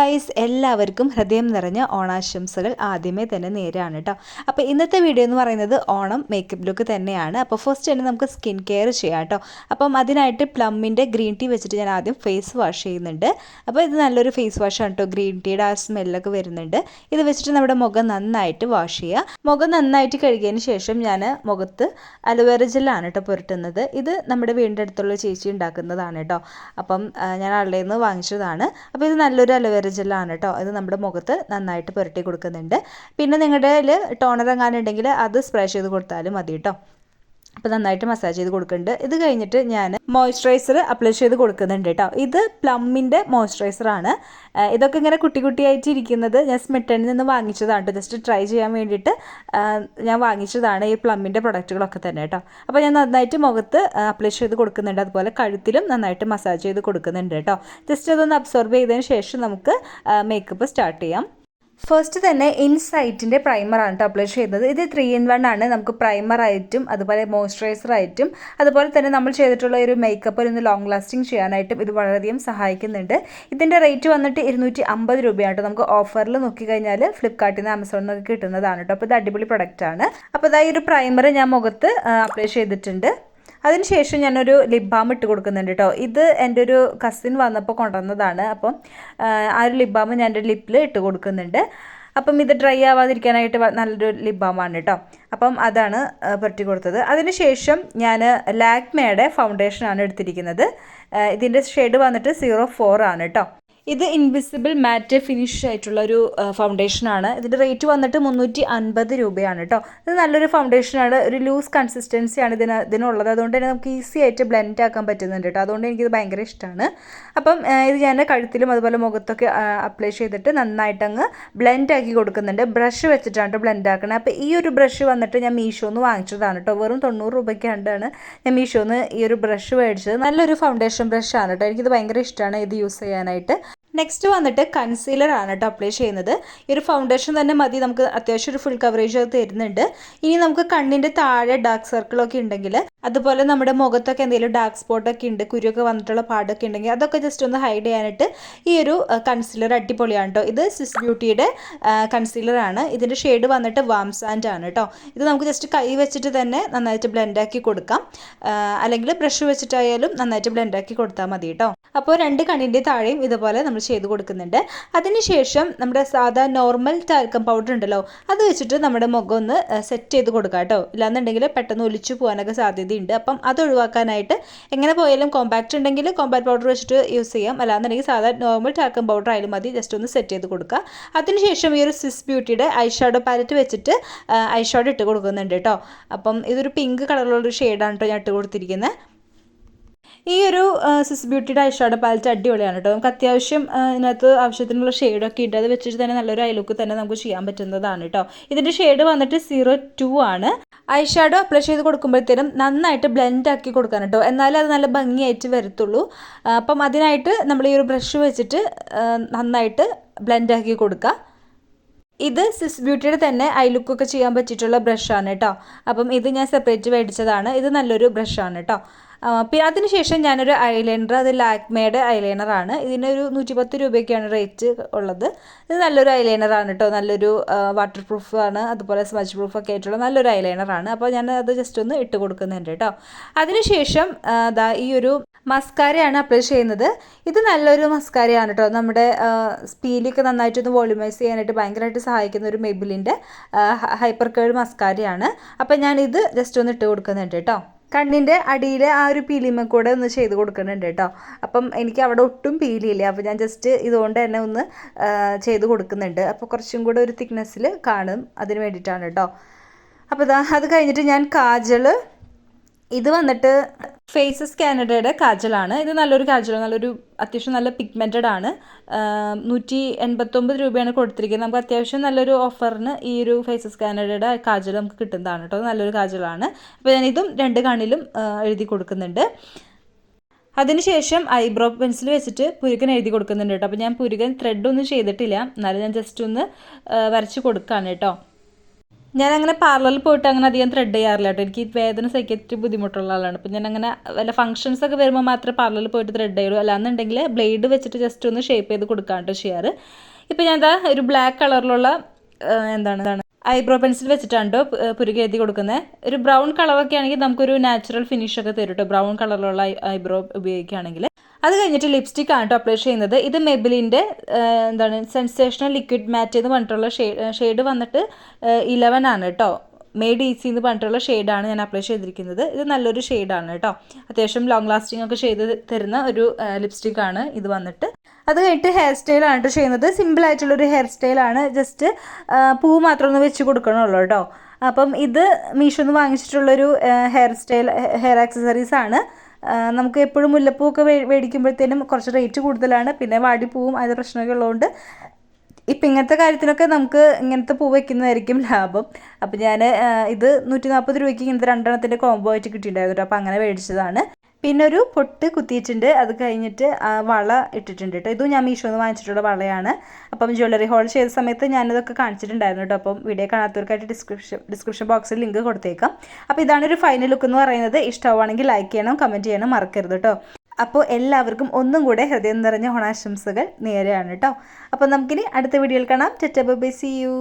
Guys, എല്ലാവർക്കും ഹൃദയം നിറഞ്ഞ ഓണാശംസകൾ ആദ്യമേ തന്നെ നേരാണ് കേട്ടോ. അപ്പോൾ ഇന്നത്തെ വീഡിയോ എന്ന് പറയുന്നത് ഓണം മേക്കപ്പ് ലുക്ക് തന്നെയാണ്. അപ്പോൾ ഫസ്റ്റ് തന്നെ നമുക്ക് സ്കിൻ കെയർ ചെയ്യാം കേട്ടോ. അപ്പം അതിനായിട്ട് പ്ലമ്മിൻ്റെ ഗ്രീൻ ടീ വെച്ചിട്ട് ഞാൻ ആദ്യം ഫേസ് വാഷ് ചെയ്യുന്നുണ്ട്. അപ്പോൾ ഇത് നല്ലൊരു ഫേസ് വാഷാണ് കേട്ടോ. ഗ്രീൻ ടീയുടെ ആ സ്മെല്ലൊക്കെ വരുന്നുണ്ട്. ഇത് വെച്ചിട്ട് നമ്മുടെ മുഖം നന്നായിട്ട് വാഷ് ചെയ്യുക. മുഖം നന്നായിട്ട് കഴുകിയതിന് ശേഷം ഞാൻ മുഖത്ത് അലോവേറ ജെല്ലാണ് കേട്ടോ പുരട്ടുന്നത്. ഇത് നമ്മുടെ വീടിൻ്റെ അടുത്തുള്ള ചേച്ചി ഉണ്ടാക്കുന്നതാണ് കേട്ടോ. അപ്പം ഞാൻ ആളുടെ നിന്ന് വാങ്ങിച്ചതാണ്. അപ്പോൾ ഇത് നല്ലൊരു അലോവേറ ജെല്ലാണ് കേട്ടോ. ഇത് നമ്മുടെ മുഖത്ത് നന്നായിട്ട് പുരട്ടി കൊടുക്കുന്നുണ്ട്. പിന്നെ നിങ്ങളുടെ കയ്യിൽ ടോണർ എങ്ങാനുണ്ടെങ്കിൽ അത് സ്പ്രേ ചെയ്ത് കൊടുത്താലും മതി കേട്ടോ. അപ്പോൾ നന്നായിട്ട് മസാജ് ചെയ്ത് കൊടുക്കുന്നുണ്ട്. ഇത് കഴിഞ്ഞിട്ട് ഞാൻ മോയ്സ്ചറൈസർ അപ്ലൈ ചെയ്ത് കൊടുക്കുന്നുണ്ട് കേട്ടോ. ഇത് പ്ലമ്മിൻ്റെ മോയ്സ്ചറൈസറാണ്. ഇതൊക്കെ ഇങ്ങനെ കുട്ടി കുട്ടിയായിട്ട് ഇരിക്കുന്നത് ഞാൻ സ്മിട്ടണിൽ നിന്ന് വാങ്ങിച്ചതാണ് കേട്ടോ. ജസ്റ്റ് ട്രൈ ചെയ്യാൻ വേണ്ടിയിട്ട് ഞാൻ വാങ്ങിച്ചതാണ് ഈ പ്ലമ്മിൻ്റെ പ്രൊഡക്റ്റുകളൊക്കെ തന്നെ കേട്ടോ. അപ്പോൾ ഞാൻ നന്നായിട്ട് മുഖത്ത് അപ്ലൈ ചെയ്ത് കൊടുക്കുന്നുണ്ട്. അതുപോലെ കഴുത്തിലും നന്നായിട്ട് മസാജ് ചെയ്ത് കൊടുക്കുന്നുണ്ട് കേട്ടോ. ജസ്റ്റ് അതൊന്ന് അബ്സോർബ് ചെയ്തതിന് ശേഷം നമുക്ക് മേക്കപ്പ് സ്റ്റാർട്ട് ചെയ്യാം. ഫസ്റ്റ് തന്നെ ഇൻസൈറ്റിൻ്റെ പ്രൈമറാണ് കേട്ടോ അപ്ലൈ ചെയ്യുന്നത്. ഇത് 3-in-1 ആണ്. നമുക്ക് പ്രൈമറായിട്ടും അതുപോലെ മോയ്സ്ചറൈസറായിട്ടും അതുപോലെ തന്നെ നമ്മൾ ചെയ്തിട്ടുള്ള ഒരു മേക്കപ്പ് ഒന്ന് ലോങ് ലാസ്റ്റിംഗ് ചെയ്യാനായിട്ടും ഇത് വളരെയധികം സഹായിക്കുന്നുണ്ട്. ഇതിൻ്റെ റേറ്റ് വന്നിട്ട് 250 രൂപയാണ് കേട്ടോ. നമുക്ക് ഓഫറിൽ നോക്കിക്കഴിഞ്ഞാൽ ഫ്ലിപ്കാർട്ടിൽ നിന്ന് ആമസോണിൽ നിന്നൊക്കെ കിട്ടുന്നതാണ് കേട്ടോ. അപ്പോൾ ഇത് അടിപൊളി പ്രൊഡക്റ്റാണ്. അപ്പോൾ ഇതാ ഈ ഒരു പ്രൈമർ ഞാൻ മുഖത്ത് അപ്ലൈ ചെയ്തിട്ടുണ്ട്. അതിനുശേഷം ഞാനൊരു ലിപ് ബാം ഇട്ട് കൊടുക്കുന്നുണ്ട് കേട്ടോ. ഇത് എൻ്റെ ഒരു കസിൻ വന്നപ്പോൾ കൊണ്ടുവന്നതാണ്. അപ്പം ആ ഒരു ലിപ് ബാം ഞാൻ എൻ്റെ ലിപ്പിൽ ഇട്ട് കൊടുക്കുന്നുണ്ട്. അപ്പം ഇത് ഡ്രൈ ആവാതിരിക്കാനായിട്ട് നല്ലൊരു ലിപ് ബാമാണ് കേട്ടോ. അപ്പം അതാണ് പുരട്ടി കൊടുത്തത്. അതിനുശേഷം ഞാൻ ലാക്മേയുടെ ഫൗണ്ടേഷനാണ് എടുത്തിരിക്കുന്നത്. ഇതിൻ്റെ ഷെയ്ഡ് വന്നിട്ട് 04 ആണ് കേട്ടോ. ഇത് ഇൻവിസിബിൾ മാറ്റ് ഫിനിഷ് ആയിട്ടുള്ള ഒരു ഫൗണ്ടേഷനാണ്. ഇതിൻ്റെ റേറ്റ് വന്നിട്ട് 350 രൂപയാണ് കേട്ടോ. ഇത് നല്ലൊരു ഫൗണ്ടേഷനാണ്. ഒരു ലൂസ് കൺസിസ്റ്റൻസിയാണ് ഇതിനുള്ളത്. അതുകൊണ്ട് തന്നെ നമുക്ക് ഈസി ആയിട്ട് ബ്ലെൻഡ് ആക്കാൻ പറ്റുന്നുണ്ട് കേട്ടോ. അതുകൊണ്ട് എനിക്കിത് ഭയങ്കര ഇഷ്ടമാണ്. അപ്പം ഇത് ഞാൻ കഴുത്തിലും അതുപോലെ മുഖത്തൊക്കെ അപ്ലൈ ചെയ്തിട്ട് നന്നായിട്ട് അങ്ങ് ബ്ലെൻഡ് ആക്കി കൊടുക്കുന്നുണ്ട്. ബ്രഷ് വെച്ചിട്ടാണ് ബ്ലെൻഡ് ആക്കുന്നത്. അപ്പോൾ ഈ ഒരു ബ്രഷ് വന്നിട്ട് ഞാൻ മീഷോന്ന് വാങ്ങിച്ചതാണ് കേട്ടോ. വെറും 90 രൂപയ്ക്കാണ്ടാണ് ഞാൻ മീഷോന്ന് ഈ ഒരു ബ്രഷ് മേടിച്ചത്. നല്ലൊരു ഫൗണ്ടേഷൻ ബ്രഷാണ് കേട്ടോ. എനിക്കിത് ഭയങ്കര ഇഷ്ടമാണ് ഇത് യൂസ് ചെയ്യാനായിട്ട്. നെക്സ്റ്റ് വന്നിട്ട് കൺസീലർ ആണ് കേട്ടോ അപ്ലൈ ചെയ്യുന്നത്. ഈ ഒരു ഫൗണ്ടേഷൻ തന്നെ മതി. നമുക്ക് അത്യാവശ്യം ഒരു ഫുൾ കവറേജ് അത് തരുന്നുണ്ട്. ഇനി നമുക്ക് കണ്ണിൻ്റെ താഴെ ഡാർക്ക് സർക്കിളൊക്കെ ഉണ്ടെങ്കിൽ അതുപോലെ നമ്മുടെ മുഖത്തൊക്കെ എന്തെങ്കിലും ഡാർക്ക് സ്പോട്ടൊക്കെ ഉണ്ട്, കുരുവൊക്കെ വന്നിട്ടുള്ള പാടൊക്കെ ഉണ്ടെങ്കിൽ അതൊക്കെ ജസ്റ്റ് ഒന്ന് ഹൈഡ് ചെയ്യാനായിട്ട് ഈ ഒരു കൺസീലർ അടിപൊളിയാണ് കേട്ടോ. ഇത് സ്വിസ് ബ്യൂട്ടിയുടെ കൺസീലറാണ്. ഇതിൻ്റെ ഷെയ്ഡ് വന്നിട്ട് വാം സാൻഡ് ആണ് കേട്ടോ. ഇത് നമുക്ക് ജസ്റ്റ് കൈ വെച്ചിട്ട് തന്നെ നന്നായിട്ട് ബ്ലെൻഡാക്കി കൊടുക്കാം. അല്ലെങ്കിൽ ബ്രഷ് വെച്ചിട്ടായാലും നന്നായിട്ട് ബ്ലെൻഡാക്കി കൊടുത്താൽ മതി കേട്ടോ. അപ്പോൾ 2 കണ്ണിൻ്റെ താഴെയും ഇതുപോലെ നമ്മൾ ചെയ്ത് കൊടുക്കുന്നുണ്ട്. അതിനുശേഷം നമ്മുടെ സാധാ നോർമൽ ടാൽക്കം പൗഡർ ഉണ്ടല്ലോ, അത് വെച്ചിട്ട് നമ്മുടെ മുഖം ഒന്ന് സെറ്റ് ചെയ്ത് കൊടുക്കാം കേട്ടോ. ഇല്ലാന്നുണ്ടെങ്കിൽ പെട്ടെന്ന് ഒലിച്ചു പോകാനൊക്കെ സാധ്യതയുണ്ട്. അപ്പം അത് ഒഴിവാക്കാനായിട്ട് എങ്ങനെ പോയാലും കോമ്പാക്റ്റ് ഉണ്ടെങ്കിൽ കോമ്പാക്റ്റ് പൗഡർ വെച്ചിട്ട് യൂസ് ചെയ്യാം. അല്ലാന്നുണ്ടെങ്കിൽ സാധാ നോർമൽ ടാൽക്കം പൗഡർ ആയാലും മതി. ജസ്റ്റ് ഒന്ന് സെറ്റ് ചെയ്ത് കൊടുക്കുക. അതിനുശേഷം ഈ ഒരു സ്വിസ് ബ്യൂട്ടിയുടെ ഐ ഷാഡോ പാലറ്റ് വെച്ചിട്ട് ഐ ഷാഡോ ഇട്ട് കൊടുക്കുന്നുണ്ട് കേട്ടോ. അപ്പം ഇതൊരു പിങ്ക് കളറിലുള്ളൊരു ഷെയ്ഡാണ് കേട്ടോ ഞാൻ ഇട്ട് കൊടുത്തിരിക്കുന്നത്. ഈ ഒരു സ്വിസ് ബ്യൂട്ടിയുടെ ഐ ഷാഡോ പാലറ്റ് അടിപൊളിയാണ് കേട്ടോ. നമുക്ക് അത്യാവശ്യം ഇതിനകത്ത് ആവശ്യത്തിനുള്ള ഷെയ്ഡൊക്കെ ഉണ്ട്. അത് വെച്ചിട്ട് തന്നെ നല്ലൊരു ഐ ലുക്ക് തന്നെ നമുക്ക് ചെയ്യാൻ പറ്റുന്നതാണ് കേട്ടോ. ഇതിൻ്റെ ഷെയ്ഡ് വന്നിട്ട് 02 ആണ്. ഐ ഷാഡോ അപ്ലൈ ചെയ്ത് കൊടുക്കുമ്പോഴത്തേനും നന്നായിട്ട് ബ്ലെൻഡ് ആക്കി കൊടുക്കാൻ കേട്ടോ. എന്നാലും അത് നല്ല ഭംഗിയായിട്ട് വരത്തുള്ളൂ. അപ്പം അതിനായിട്ട് നമ്മൾ ഈ ഒരു ബ്രഷ് വെച്ചിട്ട് നന്നായിട്ട് ബ്ലെൻഡ് ആക്കി കൊടുക്കുക. ഇത് സ്വിസ് ബ്യൂട്ടിയുടെ തന്നെ ഐ ലുക്കൊക്കെ ചെയ്യാൻ പറ്റിയിട്ടുള്ള ബ്രഷാണ് കേട്ടോ. അപ്പം ഇത് ഞാൻ സെപ്പറേറ്റ് മേടിച്ചതാണ്. ഇത് നല്ലൊരു ബ്രഷാണ് കേട്ടോ. പിന്നെ അതിനുശേഷം ഞാനൊരു ഐലൈനർ, അത് ലാക്മേയുടെ ഐലൈനറാണ്. ഇതിനൊരു 110 രൂപയ്ക്കാണ് റേറ്റ് ഉള്ളത്. ഇത് നല്ലൊരു ഐലൈനറാണ് കേട്ടോ. നല്ലൊരു വാട്ടർ പ്രൂഫാണ്, അതുപോലെ സ്മച്ച് പ്രൂഫൊക്കെ ആയിട്ടുള്ള നല്ലൊരു ഐലൈനറാണ്. അപ്പോൾ ഞാൻ അത് ജസ്റ്റ് ഒന്ന് ഇട്ട് കൊടുക്കുന്നുണ്ട് കേട്ടോ. അതിനുശേഷം ഈ ഒരു മസ്കാരയാണ് അപ്ലൈ ചെയ്യുന്നത്. ഇത് നല്ലൊരു മസ്കാരയാണ് കേട്ടോ. നമ്മുടെ സ്പീലൊക്കെ നന്നായിട്ടൊന്ന് വോളിമൈസ് ചെയ്യാനായിട്ട് ഭയങ്കരമായിട്ട് സഹായിക്കുന്ന ഒരു മെബിലിൻ്റെ ഹൈപ്പർ കേൾ മസ്കാരയാണ്. അപ്പം ഞാനിത് ജസ്റ്റ് ഒന്ന് ഇട്ട് കൊടുക്കുന്നുണ്ട് കേട്ടോ. കണ്ണിൻ്റെ അടിയിൽ ആ ഒരു പീലിമ കൂടെ ഒന്ന് ചെയ്ത് കൊടുക്കുന്നുണ്ട് കേട്ടോ. അപ്പം എനിക്ക് അവിടെ ഒട്ടും പീലിയില്ല. അപ്പോൾ ഞാൻ ജസ്റ്റ് ഇതുകൊണ്ട് തന്നെ ഒന്ന് ചെയ്ത് കൊടുക്കുന്നുണ്ട്. അപ്പോൾ കുറച്ചും കൂടെ ഒരു തിക്നെസ്സിൽ കാണും. അതിന് വേണ്ടിയിട്ടാണ് കേട്ടോ. അപ്പോൾ അത് കഴിഞ്ഞിട്ട് ഞാൻ കാജൽ, ഇത് വന്നിട്ട് ഫേസസ് കാനഡയുടെ കാജലാണ്. ഇത് നല്ലൊരു കാജലാണ്. നല്ലൊരു അത്യാവശ്യം നല്ല പിഗ്മെൻറ്റഡ് ആണ്. 189 രൂപയാണ് കൊടുത്തിരിക്കുന്നത്. നമുക്ക് അത്യാവശ്യം നല്ലൊരു ഓഫറിന് ഈ ഒരു ഫേസസ് കാനഡയുടെ കാജൽ നമുക്ക് കിട്ടുന്നതാണ് കേട്ടോ. നല്ലൊരു കാജലാണ്. അപ്പോൾ ഞാനിതും 2 കണ്ണിലും എഴുതി കൊടുക്കുന്നുണ്ട്. അതിനുശേഷം ഐബ്രോ പെൻസിൽ വെച്ചിട്ട് പുരുകൻ എഴുതി കൊടുക്കുന്നുണ്ട് കേട്ടോ. അപ്പോൾ ഞാൻ പുരുകൻ ത്രെഡൊന്നും ചെയ്തിട്ടില്ല, എന്നാലും ഞാൻ ജസ്റ്റ് ഒന്ന് വരച്ച് കൊടുക്കുകയാണ് കേട്ടോ. ഞാനങ്ങനെ പാർലറിൽ പോയിട്ട് അങ്ങനെ അധികം ത്രെഡ് ചെയ്യാറില്ല കേട്ടോ. എനിക്ക് വേദന സഹിച്ചിട്ട് ബുദ്ധിമുട്ടുള്ള ആളാണ്. അപ്പം ഞാനങ്ങനെ വല്ല ഫംഗ്ഷൻസൊക്കെ വരുമ്പോൾ മാത്രമേ പാർലറിൽ പോയിട്ട് ത്രെഡ് ചെയ്യുള്ളൂ. അല്ലാന്നുണ്ടെങ്കിൽ ബ്ലേഡ് വെച്ചിട്ട് ജസ്റ്റ് ഒന്ന് ഷേപ്പ് ചെയ്ത് കൊടുക്കാണ്ട് ചെയ്യാറ്. ഇപ്പം ഞാൻ എന്താ ഒരു ബ്ലാക്ക് കളറിലുള്ള എന്താണ് ഐബ്രോ പെൻസിൽ വെച്ചിട്ടാണ് കേട്ടോ പുരുകി എഴുതി കൊടുക്കുന്നത്. ഒരു ബ്രൗൺ കളറൊക്കെ ആണെങ്കിൽ നമുക്കൊരു നാച്ചുറൽ ഫിനിഷൊക്കെ തരും കേട്ടോ, ബ്രൗൺ കളറിലുള്ള ഐബ്രോ ഉപയോഗിക്കുകയാണെങ്കിൽ. അത് കഴിഞ്ഞിട്ട് ലിപ്സ്റ്റിക് ആണ് കേട്ടോ അപ്ലൈ ചെയ്യുന്നത്. ഇത് മെബിലിൻ്റെ സെൻസേഷണൽ ലിക്വിഡ് മാറ്റ് എന്ന് പറഞ്ഞിട്ടുള്ള ഷെയ്ഡ് വന്നിട്ട് 11 ആണ് കേട്ടോ. മെയ്ഡ് ഈസി എന്ന് പറഞ്ഞിട്ടുള്ള ഷെയ്ഡാണ് ഞാൻ അപ്ലൈ ചെയ്തിരിക്കുന്നത്. ഇത് നല്ലൊരു ഷെയ്ഡാണ് കേട്ടോ. അത്യാവശ്യം ലോങ് ലാസ്റ്റിംഗ് ഒക്കെ ചെയ്ത് തരുന്ന ഒരു ലിപ്സ്റ്റിക്കാണ് ഇത് വന്നിട്ട്. അത് കഴിഞ്ഞിട്ട് ഹെയർ സ്റ്റൈലാണ് കേട്ടോ ചെയ്യുന്നത്. സിമ്പിളായിട്ടുള്ളൊരു ഹെയർ സ്റ്റൈലാണ്. ജസ്റ്റ് പൂ മാത്രം ഒന്ന് വെച്ച് കൊടുക്കണമല്ലോ കേട്ടോ. അപ്പം ഇത് മീഷോന്ന് വാങ്ങിച്ചിട്ടുള്ളൊരു ഹെയർ ആക്സസറീസ് ആണ്. നമുക്ക് എപ്പോഴും മുല്ലപ്പൂവൊക്കെ മേടിക്കുമ്പോഴത്തേനും കുറച്ച് റേറ്റ് കൂടുതലാണ്. പിന്നെ വാടിപ്പൂവും അത് പ്രശ്നമൊക്കെ ഉള്ളതുകൊണ്ട് ഇപ്പം ഇങ്ങനത്തെ കാര്യത്തിനൊക്കെ നമുക്ക് ഇങ്ങനത്തെ പൂ വയ്ക്കുന്നതായിരിക്കും ലാഭം. അപ്പം ഞാൻ ഇത് 140 രൂപയ്ക്ക് ഇങ്ങനത്തെ 2 എണ്ണത്തിൻ്റെ കോംബോ ആയിട്ട് കിട്ടിയിട്ടുണ്ടായിരുന്നു. അപ്പോൾ അങ്ങനെ മേടിച്ചതാണ്. പിന്നെ ഒരു പൊട്ട് കുത്തിയിട്ടുണ്ട്. അത് കഴിഞ്ഞിട്ട് വള ഇട്ടിട്ടുണ്ട് കേട്ടോ. ഇതും ഞാൻ മീഷോന്ന് വാങ്ങിച്ചിട്ടുള്ള വളയാണ്. അപ്പം ജ്വല്ലറി ഹോൾ ചെയ്ത സമയത്ത് ഞാനിതൊക്കെ കാണിച്ചിട്ടുണ്ടായിരുന്നു കേട്ടോ. അപ്പം വീഡിയോ കാണാത്തവർക്കായിട്ട് ഡിസ്ക്രിപ്ഷൻ ബോക്സിൽ ലിങ്ക് കൊടുത്തേക്കാം. അപ്പോൾ ഇതാണ് ഒരു ഫൈനൽ ലുക്ക് എന്ന് പറയുന്നത്. ഇഷ്ടമാണെങ്കിൽ ലൈക്ക് ചെയ്യണം, കമൻറ്റ് ചെയ്യണം മറക്കരുത് കേട്ടോ. അപ്പോൾ എല്ലാവർക്കും ഒന്നും കൂടെ ഹൃദയം നിറഞ്ഞ ഓണാശംസകൾ നേരെയാണ് കേട്ടോ. അപ്പോൾ നമുക്കിനി അടുത്ത വീഡിയോയിൽ കാണാം. Tata bye bye, see U.